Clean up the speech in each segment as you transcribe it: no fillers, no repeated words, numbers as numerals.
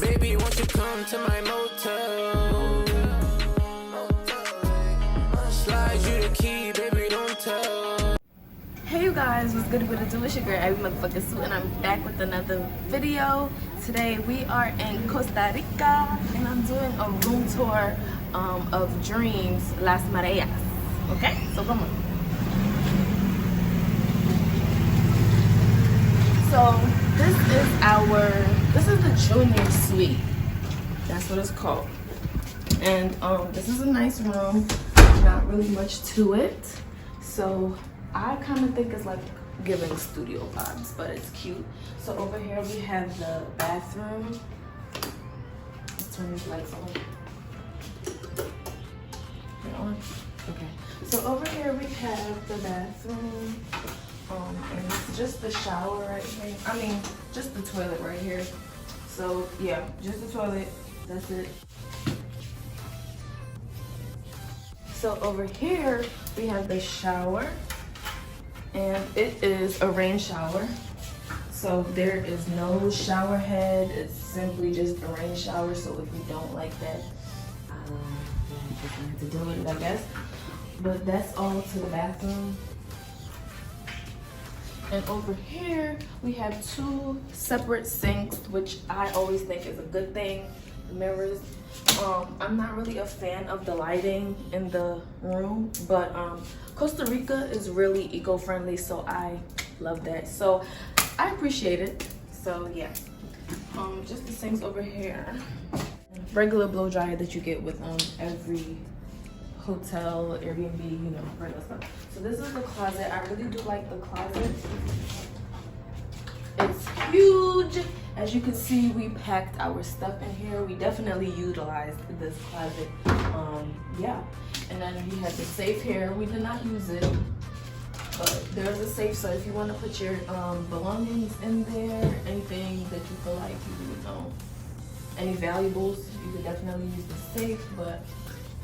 Baby, won't you come to my motel? Slide you the key, baby, don't tell. Hey you guys, what's good with it? It's your girl Abi motherfucking Sue, and I'm back with another video. Today we are in Costa Rica and I'm doing a room tour of Dreams Las Mareas. Okay, so come on. So this is the junior suite. That's what it's called. And this is a nice room. Not really much to it. So I kind of think it's like giving studio vibes, but it's cute. So over here we have the bathroom. Let's turn these lights on. They're on? Okay. So over here we have the bathroom. And it's just the shower right here. I mean, just the toilet right here. So yeah, just the toilet. That's it. So over here we have the shower, and it is a rain shower. So there is no shower head. It's simply just a rain shower. So if you don't like that, you just have to deal with it, I guess. But that's all to the bathroom. And over here, we have two separate sinks, which I always think is a good thing. The mirrors. I'm not really a fan of the lighting in the room, but Costa Rica is really eco-friendly, so I love that. So I appreciate it. So yeah, just the sinks over here. Regular blow dryer that you get with every hotel, Airbnb, you know, regular stuff. So this is the closet. I really do like the closet. It's huge. As you can see, we packed our stuff in here. We definitely utilized this closet. Yeah. And then we have the safe here. We did not use it, but there's a safe. So if you want to put your belongings in there, anything that you feel like you know, any valuables, you could definitely use the safe. But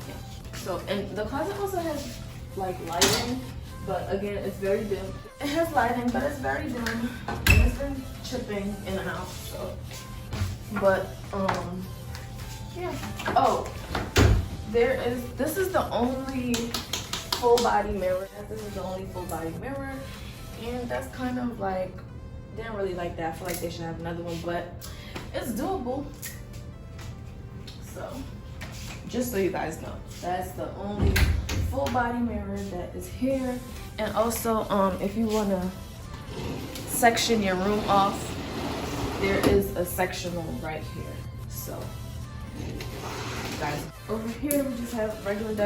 yeah. So, and the closet also has like lighting, but again, it's very dim. It has lighting, but it's very dim, and it's been chipping in and out. So, but yeah. Oh, this is the only full body mirror. This is the only full body mirror, and that's kind of like, didn't really like that. I feel like they should have another one, but it's doable. So, just so you guys know, that's the only full body mirror that is here. And also, if you want to section your room off, there is a sectional right here. So, guys, over here we just have regular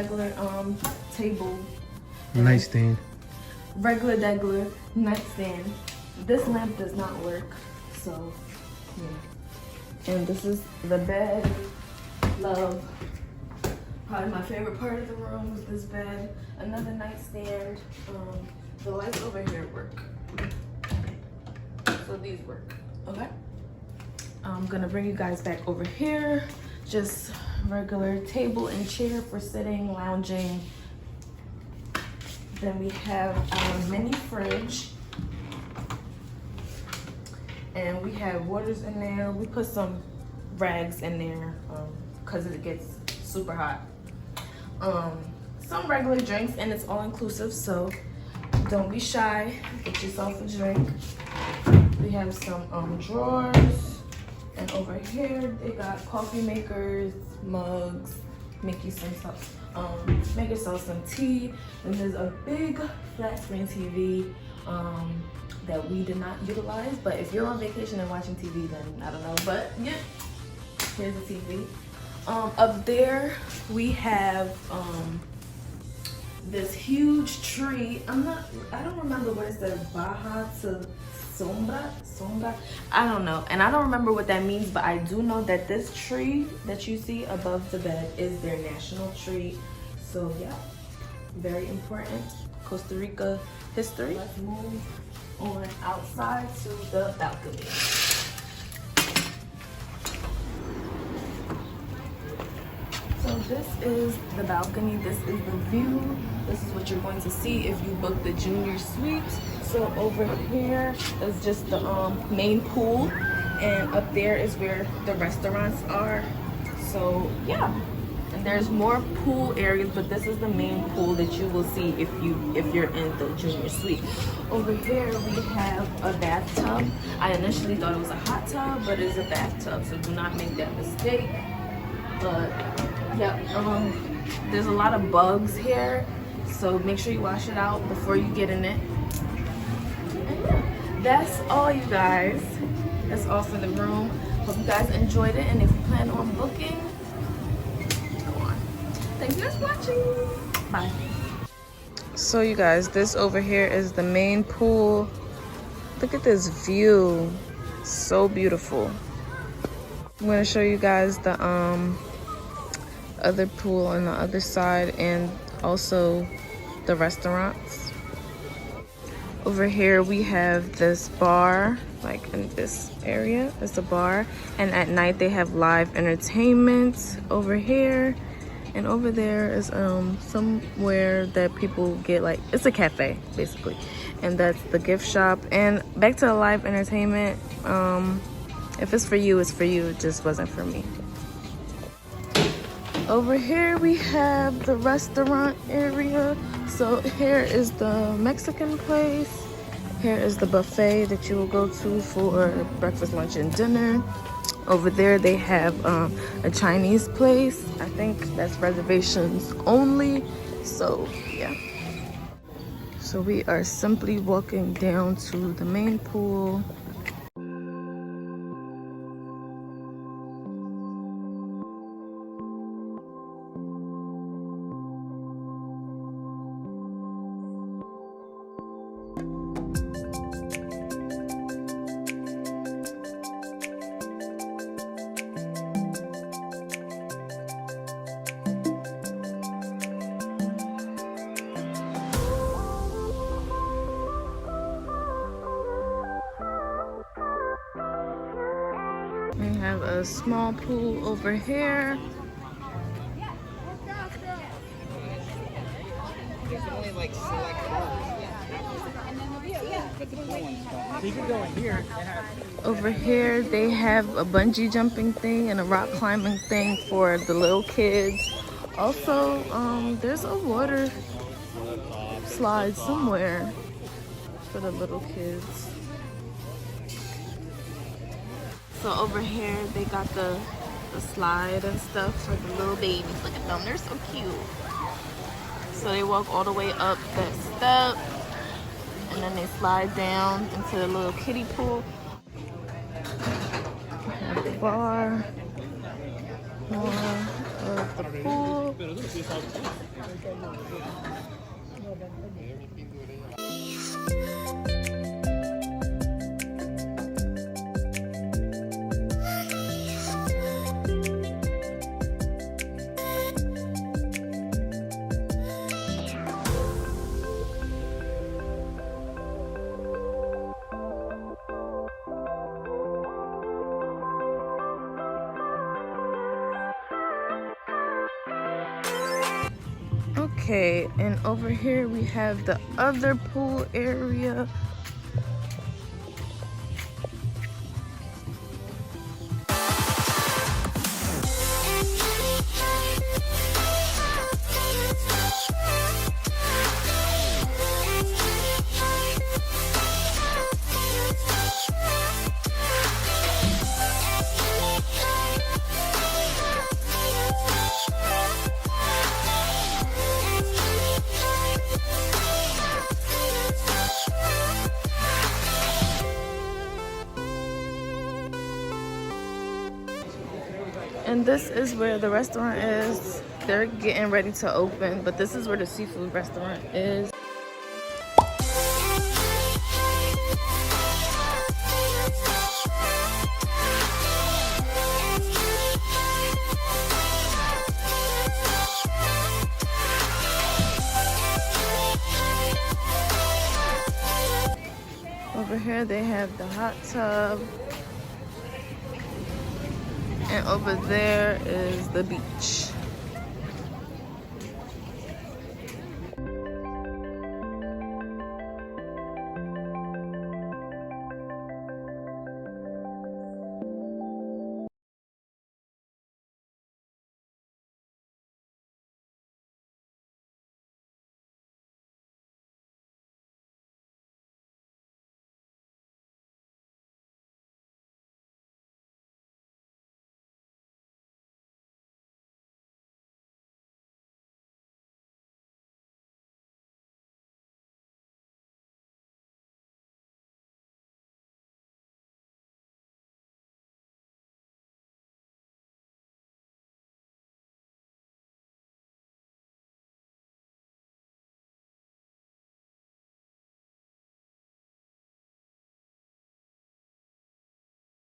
table, nightstand, regular nightstand. This lamp does not work, so yeah. And this is the bed. Love. Probably my favorite part of the room is this bed. Another nightstand. The lights over here work. So these work. Okay. I'm gonna bring you guys back over here. Just regular table and chair for sitting, lounging. Then we have our mini fridge. And we have waters in there. We put some rags in there because it gets super hot. Some regular drinks, and it's all inclusive, so don't be shy. Get yourself a drink. We have some drawers, and over here they got coffee makers, mugs. Make yourself some tea. And there's a big flat screen TV that we did not utilize. But if you're on vacation and watching TV, then I don't know. But yeah, here's the TV. Up there we have this huge tree. I don't remember what it says, Baja to Sombra. I don't know, and I don't remember what that means, but I do know that this tree that you see above the bed is their national tree. So yeah, very important Costa Rica history. Let's move on outside to the balcony. So this is the balcony, this is the view, this is what you're going to see if you book the junior suite. So over here is just the main pool, and up there is where the restaurants are. So yeah, and there's more pool areas, but this is the main pool that you will see if you're in the junior suite. Over here we have a bathtub. I initially thought it was a hot tub, but it's a bathtub, so do not make that mistake. But yeah, there's a lot of bugs here, so make sure you wash it out before you get in it. And yeah, that's all, you guys. That's all for the room. Hope you guys enjoyed it, and if you plan on booking, go on. Thank you guys for watching. Bye. So you guys, this over here is the main pool. Look at this view. So beautiful. I'm gonna show you guys the other pool on the other side, and also the restaurants. Over here we have this bar, like in this area is a bar, and at night they have live entertainment over here. And over there is somewhere that people get, like, it's a cafe basically, and that's the gift shop. And back to the live entertainment, if it's for you, it's for you. It just wasn't for me. Over here we have the restaurant area. So here is the Mexican place. Here is the buffet that you will go to for breakfast, lunch, and dinner. Over there they have a Chinese place. I think that's reservations only. So yeah. So we are simply walking down to the main pool. We have a small pool over here. There's only like select bars. But the pool one's gone. So you can go in here. Over here they have a bungee jumping thing and a rock climbing thing for the little kids. Also, there's a water slide somewhere for the little kids. So over here they got the slide and stuff for the little babies. Look at them, they're so cute. So they walk all the way up that step, and then they slide down into the little kiddie pool. We have the bar, more of the pool. Okay, and over here we have the other pool area. And this is where the restaurant is. They're getting ready to open, but this is where the seafood restaurant is. Over here they have the hot tub. And over there is the beach.